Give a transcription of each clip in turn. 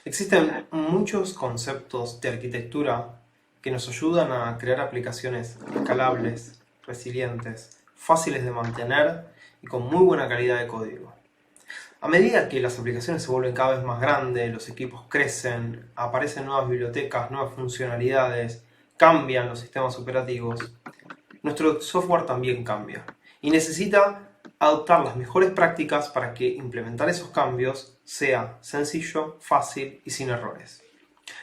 Existen muchos conceptos de arquitectura que nos ayudan a crear aplicaciones escalables, resilientes, fáciles de mantener y con muy buena calidad de código. A medida que las aplicaciones se vuelven cada vez más grandes, los equipos crecen, aparecen nuevas bibliotecas, nuevas funcionalidades, cambian los sistemas operativos, nuestro software también cambia y necesita adoptar las mejores prácticas para que implementar esos cambios sea sencillo, fácil y sin errores.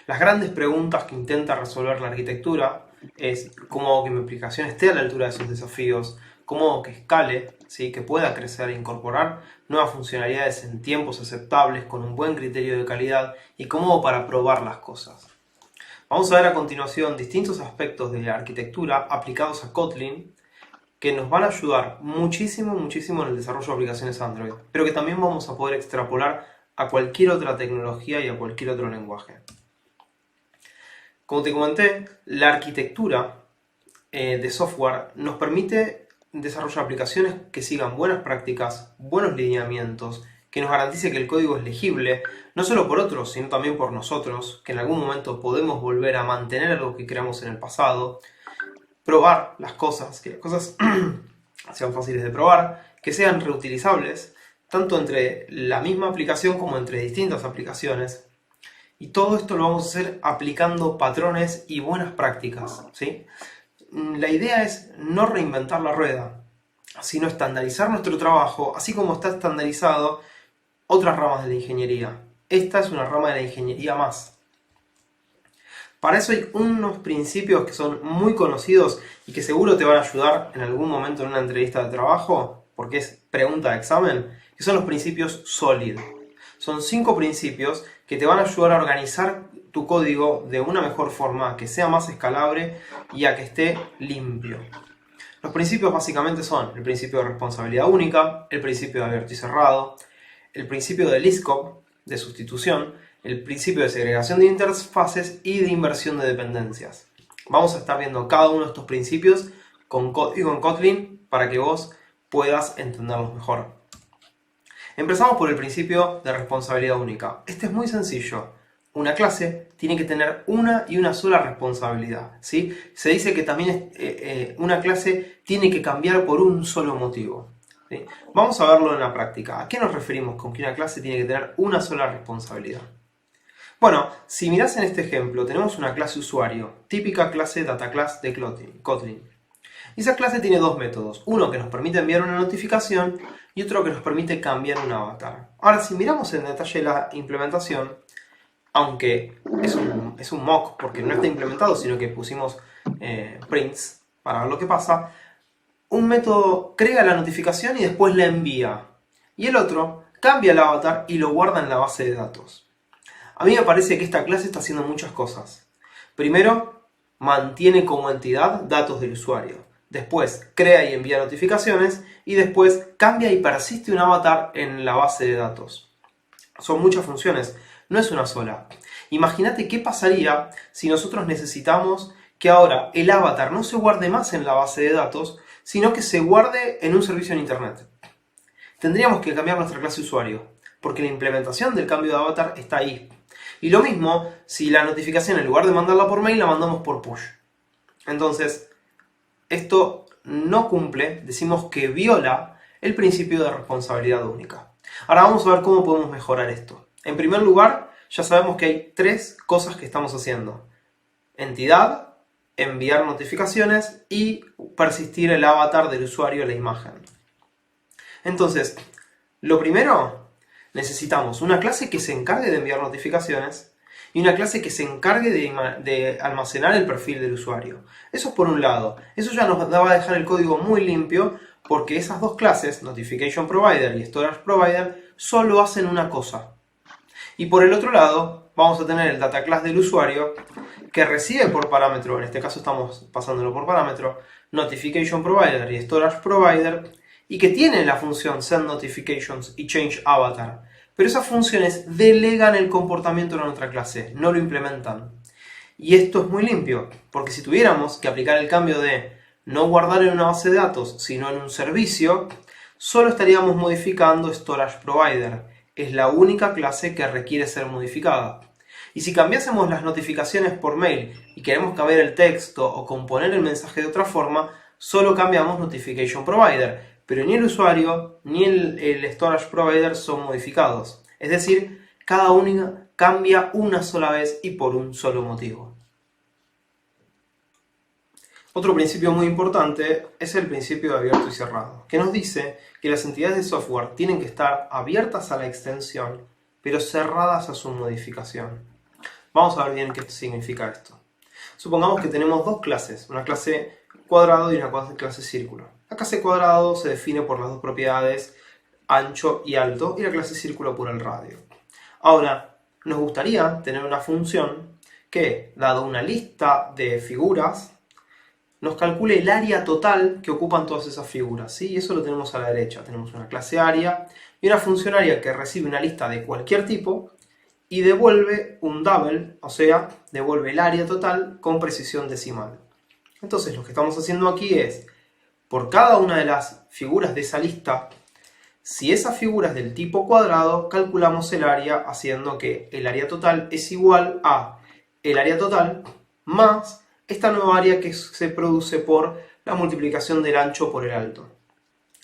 Las grandes preguntas que intenta resolver la arquitectura es cómo hago que mi aplicación esté a la altura de esos desafíos, cómo hago que escale, ¿sí? Que pueda crecer e incorporar nuevas funcionalidades en tiempos aceptables con un buen criterio de calidad y cómo hago para probar las cosas. Vamos a ver a continuación distintos aspectos de la arquitectura aplicados a Kotlin que nos van a ayudar muchísimo en el desarrollo de aplicaciones Android, pero que también vamos a poder extrapolar a cualquier otra tecnología y a cualquier otro lenguaje. Como te comenté, la arquitectura de software nos permite desarrollar aplicaciones que sigan buenas prácticas, buenos lineamientos, que nos garantice que el código es legible, no solo por otros, sino también por nosotros, que en algún momento podemos volver a mantener algo que creamos en el pasado, probar las cosas, que las cosas sean fáciles de probar, que sean reutilizables, tanto entre la misma aplicación como entre distintas aplicaciones. Y todo esto lo vamos a hacer aplicando patrones y buenas prácticas, ¿sí? La idea es no reinventar la rueda, sino estandarizar nuestro trabajo, así como está estandarizado otras ramas de la ingeniería. Esta es una rama de la ingeniería más. Para eso hay unos principios que son muy conocidos y que seguro te van a ayudar en algún momento en una entrevista de trabajo, porque es pregunta de examen, que son los principios SOLID. Son 5 principios que te van a ayudar a organizar tu código de una mejor forma, que sea más escalable y a que esté limpio. Los principios básicamente son el principio de responsabilidad única, el principio de abierto y cerrado, el principio de least-code, de sustitución, el principio de segregación de interfaces y de inversión de dependencias. Vamos a estar viendo cada uno de estos principios con código en Kotlin para que vos puedas entenderlos mejor. Empezamos por el principio de responsabilidad única. Este es muy sencillo. Una clase tiene que tener una y una sola responsabilidad, ¿sí? Se dice que también una clase tiene que cambiar por un solo motivo, ¿sí? Vamos a verlo en la práctica. ¿A qué nos referimos con que una clase tiene que tener una sola responsabilidad? Bueno, si mirás en este ejemplo, tenemos una clase usuario, típica clase data class de Kotlin. Y esa clase tiene dos métodos, uno que nos permite enviar una notificación y otro que nos permite cambiar un avatar. Ahora, si miramos en detalle la implementación, aunque es un mock porque no está implementado, sino que pusimos prints para ver lo que pasa, un método crea la notificación y después la envía. Y el otro cambia el avatar y lo guarda en la base de datos. A mí me parece que esta clase está haciendo muchas cosas. Primero, mantiene como entidad datos del usuario. Después, crea y envía notificaciones. Y después, cambia y persiste un avatar en la base de datos. Son muchas funciones, no es una sola. Imagínate qué pasaría si nosotros necesitamos que ahora el avatar no se guarde más en la base de datos, sino que se guarde en un servicio en internet. Tendríamos que cambiar nuestra clase usuario, porque la implementación del cambio de avatar está ahí. Y lo mismo si la notificación, en lugar de mandarla por mail, la mandamos por push. Entonces, esto no cumple, decimos que viola el principio de responsabilidad única. Ahora vamos a ver cómo podemos mejorar esto. En primer lugar, ya sabemos que hay 3 cosas que estamos haciendo. Entidad, enviar notificaciones y persistir el avatar del usuario en la imagen. Entonces, lo primero, necesitamos una clase que se encargue de enviar notificaciones y una clase que se encargue de almacenar el perfil del usuario. Eso es por un lado. Eso ya nos va a dejar el código muy limpio porque esas dos clases, Notification Provider y Storage Provider, solo hacen una cosa. Y por el otro lado, vamos a tener el data class del usuario que recibe por parámetro, en este caso estamos pasándolo por parámetro, Notification Provider y Storage Provider, y que tiene la función Send Notifications y Change Avatar. Pero esas funciones delegan el comportamiento en otra clase, no lo implementan. Y esto es muy limpio, porque si tuviéramos que aplicar el cambio de no guardar en una base de datos, sino en un servicio, solo estaríamos modificando Storage Provider. Es la única clase que requiere ser modificada. Y si cambiásemos las notificaciones por mail y queremos cambiar el texto o componer el mensaje de otra forma, solo cambiamos Notification Provider, pero ni el usuario ni el Storage Provider son modificados. Es decir, cada una cambia una sola vez y por un solo motivo. Otro principio muy importante es el principio de abierto y cerrado, que nos dice que las entidades de software tienen que estar abiertas a la extensión, pero cerradas a su modificación. Vamos a ver bien qué significa esto. Supongamos que tenemos dos clases, una clase cuadrado y una clase círculo. La clase cuadrado se define por las dos propiedades ancho y alto, y la clase círculo por el radio. Ahora, nos gustaría tener una función que, dado una lista de figuras, nos calcule el área total que ocupan todas esas figuras, ¿sí? Y eso lo tenemos a la derecha. Tenemos una clase área y una función área que recibe una lista de cualquier tipo y devuelve un double, o sea, devuelve el área total con precisión decimal. Entonces lo que estamos haciendo aquí es, por cada una de las figuras de esa lista, si esa figura es del tipo cuadrado, calculamos el área haciendo que el área total es igual a el área total más esta nueva área que se produce por la multiplicación del ancho por el alto.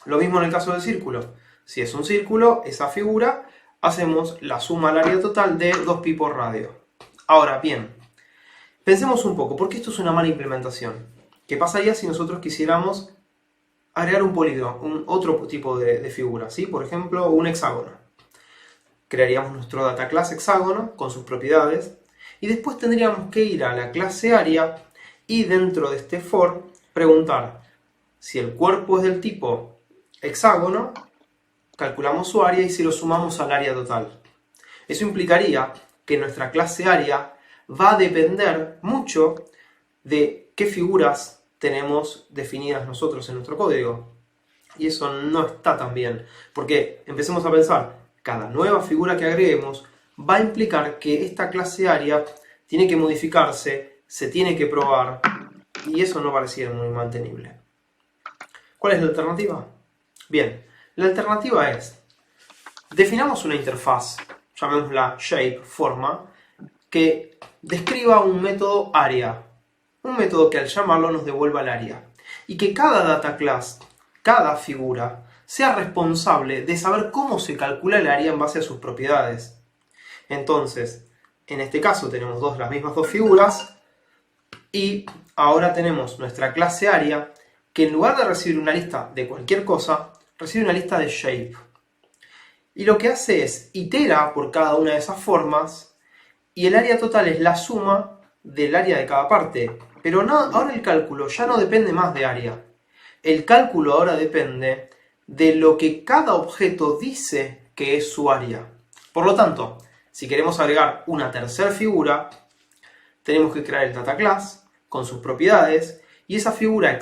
Lo mismo en el caso del círculo. Si es un círculo, esa figura, hacemos la suma al área total de 2pi por radio. Ahora bien, pensemos un poco, ¿por qué esto es una mala implementación? ¿Qué pasaría si nosotros quisiéramos agregar un polígono, otro tipo de figura, ¿sí? Por ejemplo, un hexágono. Crearíamos nuestro data class hexágono con sus propiedades y después tendríamos que ir a la clase área y dentro de este for preguntar si el cuerpo es del tipo hexágono, calculamos su área y si lo sumamos al área total. Eso implicaría que nuestra clase área va a depender mucho de qué figuras tenemos definidas nosotros en nuestro código. Y eso no está tan bien, porque empecemos a pensar, cada nueva figura que agreguemos va a implicar que esta clase área tiene que modificarse, se tiene que probar, y eso no pareciera muy mantenible. ¿Cuál es la alternativa? Bien, la alternativa es, definamos una interfaz, llamémosla shape, forma, que describa un método área, un método que al llamarlo nos devuelva el área, y que cada data class, cada figura, sea responsable de saber cómo se calcula el área en base a sus propiedades. Entonces, en este caso tenemos las mismas dos figuras, y ahora tenemos nuestra clase área, que en lugar de recibir una lista de cualquier cosa, recibe una lista de shape. Y lo que hace es, itera por cada una de esas formas, y el área total es la suma del área de cada parte. Pero ahora el cálculo ya no depende más de área. El cálculo ahora depende de lo que cada objeto dice que es su área. Por lo tanto, si queremos agregar una tercera figura, tenemos que crear el data class con sus propiedades y esa figura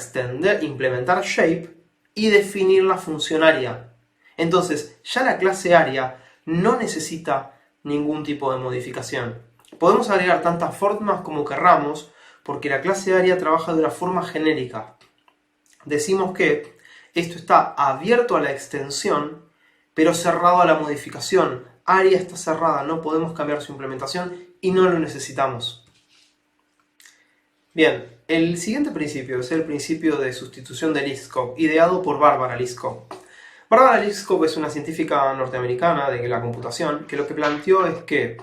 implementar shape y definir la función área. Entonces, ya la clase área no necesita ningún tipo de modificación. Podemos agregar tantas formas como querramos, porque la clase área trabaja de una forma genérica. Decimos que esto está abierto a la extensión, pero cerrado a la modificación. Área está cerrada, no podemos cambiar su implementación y no lo necesitamos. Bien, el siguiente principio es el principio de sustitución de Liskov, ideado por Barbara Liskov. Barbara Liskov es una científica norteamericana de la computación que lo que planteó es que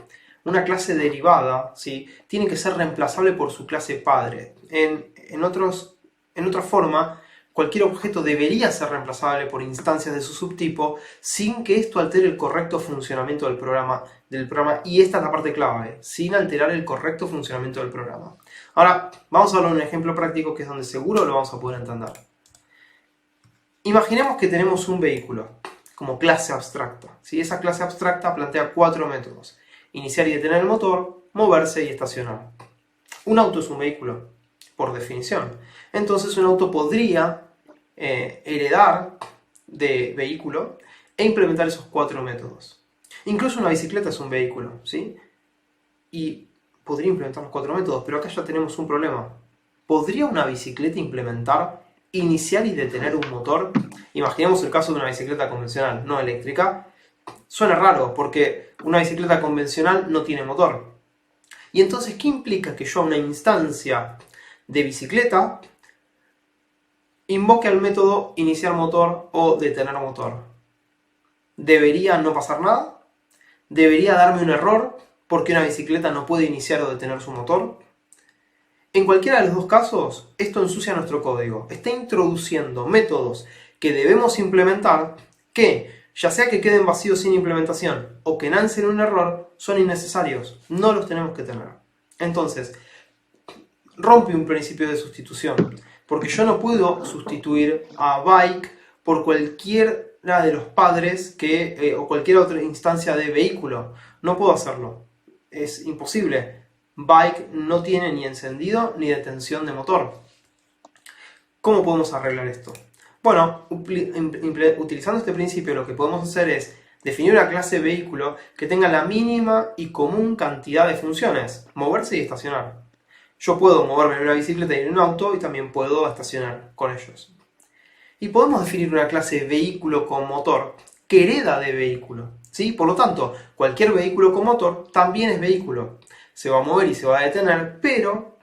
una clase derivada, ¿sí?, tiene que ser reemplazable por su clase padre. En otra forma, cualquier objeto debería ser reemplazable por instancias de su subtipo sin que esto altere el correcto funcionamiento del programa, y esta es la parte clave, sin alterar el correcto funcionamiento del programa. Ahora, vamos a hablar de un ejemplo práctico que es donde seguro lo vamos a poder entender. Imaginemos que tenemos un vehículo como clase abstracta, ¿sí? Esa clase abstracta plantea 4 métodos: iniciar y detener el motor, moverse y estacionar. Un auto es un vehículo, por definición. Entonces un auto podría heredar de vehículo e implementar esos 4 métodos. Incluso una bicicleta es un vehículo, ¿sí? Y podría implementar los 4 métodos, pero acá ya tenemos un problema. ¿Podría una bicicleta implementar iniciar y detener un motor? Imaginemos el caso de una bicicleta convencional, no eléctrica. Suena raro porque una bicicleta convencional no tiene motor. Y entonces, ¿qué implica que yo a una instancia de bicicleta invoque al método iniciar motor o detener motor? ¿Debería no pasar nada? ¿Debería darme un error porque una bicicleta no puede iniciar o detener su motor? En cualquiera de los dos casos, esto ensucia nuestro código. Está introduciendo métodos que debemos implementar que, ya sea que queden vacíos sin implementación o que lancen un error, son innecesarios. No los tenemos que tener. Entonces, rompe un principio de sustitución. Porque yo no puedo sustituir a bike por cualquiera de los padres o cualquier otra instancia de vehículo. No puedo hacerlo. Es imposible. Bike no tiene ni encendido ni detención de motor. ¿Cómo podemos arreglar esto? Bueno, utilizando este principio lo que podemos hacer es definir una clase vehículo que tenga la mínima y común cantidad de funciones, moverse y estacionar. Yo puedo moverme en una bicicleta y en un auto y también puedo estacionar con ellos. Y podemos definir una clase vehículo con motor que hereda de vehículo, ¿sí? Por lo tanto, cualquier vehículo con motor también es vehículo. Se va a mover y se va a detener, pero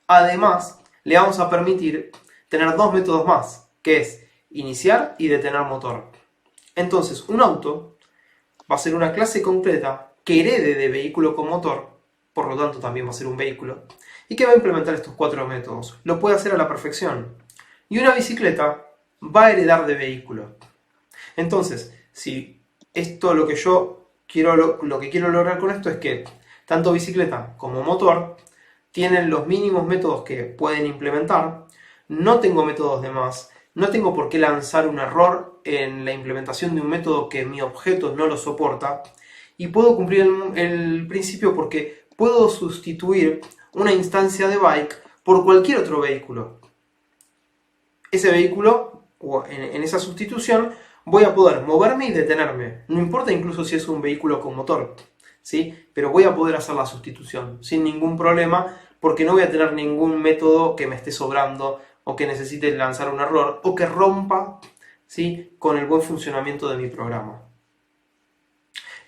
además le vamos a permitir tener dos métodos más, que es iniciar y detener motor. Entonces, un auto va a ser una clase concreta que herede de vehículo con motor, por lo tanto también va a ser un vehículo, y que va a implementar estos cuatro métodos. Lo puede hacer a la perfección. Y una bicicleta va a heredar de vehículo. Entonces, si esto lo que quiero lograr con esto es que tanto bicicleta como motor tienen los mínimos métodos que pueden implementar, no tengo métodos de más, no tengo por qué lanzar un error en la implementación de un método que mi objeto no lo soporta, y puedo cumplir el principio porque puedo sustituir una instancia de bike por cualquier otro vehículo. Ese vehículo, o en esa sustitución, voy a poder moverme y detenerme. No importa incluso si es un vehículo con motor, ¿sí? Pero voy a poder hacer la sustitución sin ningún problema porque no voy a tener ningún método que me esté sobrando o que necesite lanzar un error o que rompa, ¿sí?, con el buen funcionamiento de mi programa.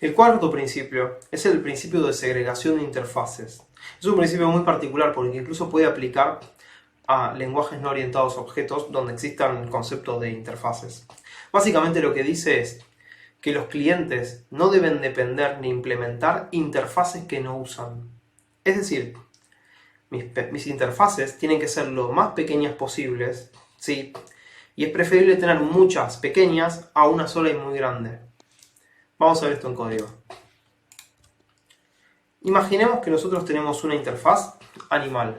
El cuarto principio es el principio de segregación de interfaces. Es un principio muy particular porque incluso puede aplicar a lenguajes no orientados a objetos donde existan el concepto de interfaces. Básicamente lo que dice es que los clientes no deben depender ni implementar interfaces que no usan. Es decir, mis interfaces tienen que ser lo más pequeñas posibles, ¿sí? Y es preferible tener muchas pequeñas a una sola y muy grande. Vamos a ver esto en código. Imaginemos que nosotros tenemos una interfaz animal.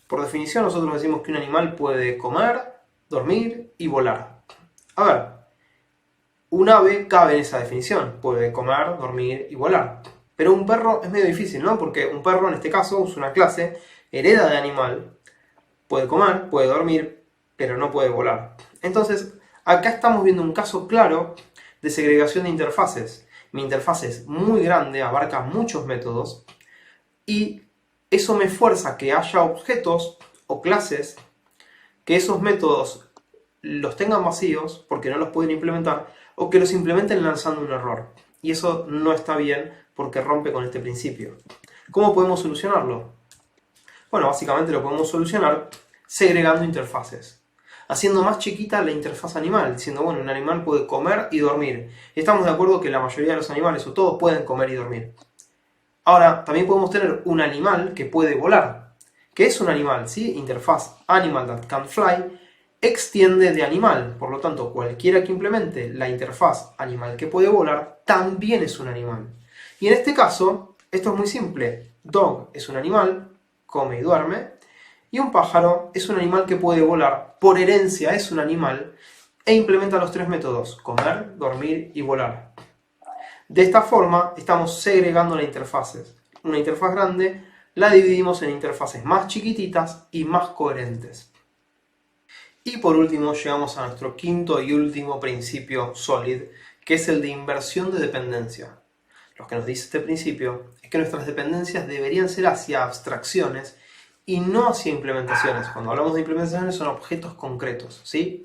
Por definición, nosotros decimos que un animal puede comer, dormir y volar. A ver, un ave cabe en esa definición. Puede comer, dormir y volar. Pero un perro es medio difícil, ¿no? Porque un perro, en este caso, usa una clase, hereda de animal, puede comer, puede dormir, pero no puede volar. Entonces, acá estamos viendo un caso claro de segregación de interfaces. Mi interfaz es muy grande, abarca muchos métodos, y eso me fuerza a que haya objetos o clases que esos métodos los tengan vacíos porque no los pueden implementar, o que los implementen lanzando un error. Y eso no está bien porque rompe con este principio. ¿Cómo podemos solucionarlo? Bueno, básicamente lo podemos solucionar segregando interfaces. Haciendo más chiquita la interfaz animal, diciendo, bueno, un animal puede comer y dormir. Estamos de acuerdo que la mayoría de los animales, o todos, pueden comer y dormir. Ahora, también podemos tener un animal que puede volar. ¿Qué es un animal? ¿Sí? Interfaz animal that can fly extiende de animal. Por lo tanto, cualquiera que implemente la interfaz animal que puede volar también es un animal. Y en este caso, esto es muy simple. Dog es un animal, come y duerme. Y un pájaro es un animal que puede volar. Por herencia es un animal e implementa los tres métodos: comer, dormir y volar. De esta forma estamos segregando las interfaces. Una interfaz grande la dividimos en interfaces más chiquititas y más coherentes. Y por último llegamos a nuestro quinto y último principio SOLID, que es el de inversión de dependencia. Lo que nos dice este principio es que nuestras dependencias deberían ser hacia abstracciones y no hacia implementaciones. Cuando hablamos de implementaciones son objetos concretos, ¿sí?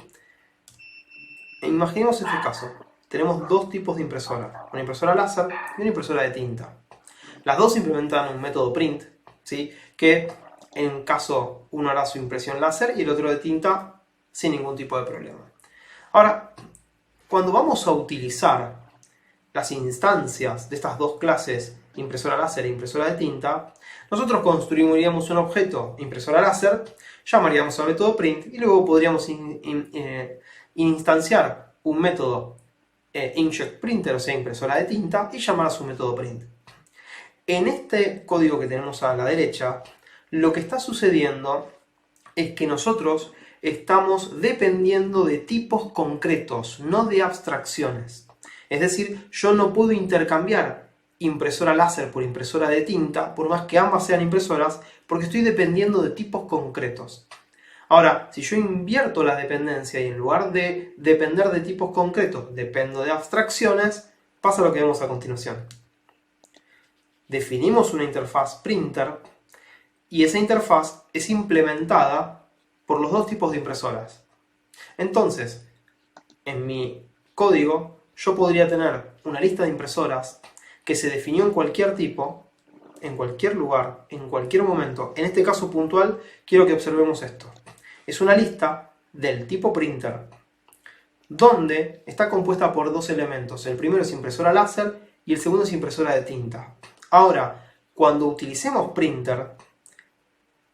Imaginemos este caso. Tenemos dos tipos de impresora, una impresora láser y una impresora de tinta. Las dos implementan un método print, ¿sí? Que en caso uno hará su impresión láser y el otro de tinta sin ningún tipo de problema. Ahora, cuando vamos a utilizar las instancias de estas dos clases, impresora láser e impresora de tinta, nosotros construiríamos un objeto impresora láser, llamaríamos al método print y luego podríamos instanciar un método inkjet printer, o sea, impresora de tinta, y llamar a su método print. En este código que tenemos a la derecha, lo que está sucediendo es que nosotros estamos dependiendo de tipos concretos, no de abstracciones. Es decir, yo no puedo intercambiar impresora láser por impresora de tinta, por más que ambas sean impresoras, porque estoy dependiendo de tipos concretos. Ahora, si yo invierto la dependencia y en lugar de depender de tipos concretos, dependo de abstracciones, pasa lo que vemos a continuación. Definimos una interfaz printer y esa interfaz es implementada por los dos tipos de impresoras. Entonces, en mi código, yo podría tener una lista de impresoras que se definió en cualquier tipo, en cualquier lugar, en cualquier momento. En este caso puntual, quiero que observemos esto. Es una lista del tipo printer, donde está compuesta por dos elementos. El primero es impresora láser y el segundo es impresora de tinta. Ahora, cuando utilicemos printer,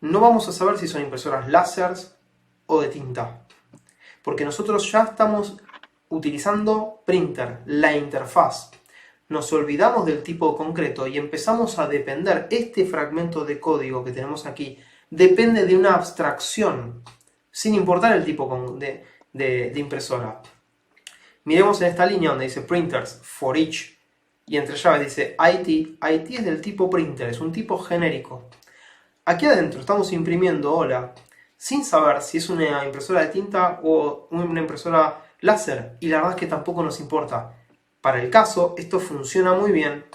no vamos a saber si son impresoras láser o de tinta, porque nosotros ya estamos utilizando printer, la interfaz. Nos olvidamos del tipo concreto y empezamos a depender. Este fragmento de código que tenemos aquí depende de una abstracción, sin importar el tipo de impresora. Miremos en esta línea donde dice printers for each y entre llaves dice IT. IT es del tipo printer, es un tipo genérico. Aquí adentro estamos imprimiendo hola, sin saber si es una impresora de tinta o una impresora láser, y la verdad es que tampoco nos importa. Para el caso, esto funciona muy bien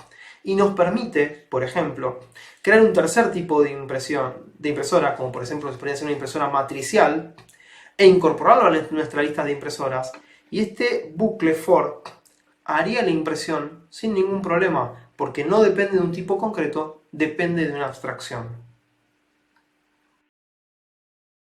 y nos permite, por ejemplo, crear un tercer tipo de impresora, como por ejemplo podría ser una impresora matricial, e incorporarlo a nuestra lista de impresoras, y este bucle for haría la impresión sin ningún problema, porque no depende de un tipo concreto, depende de una abstracción.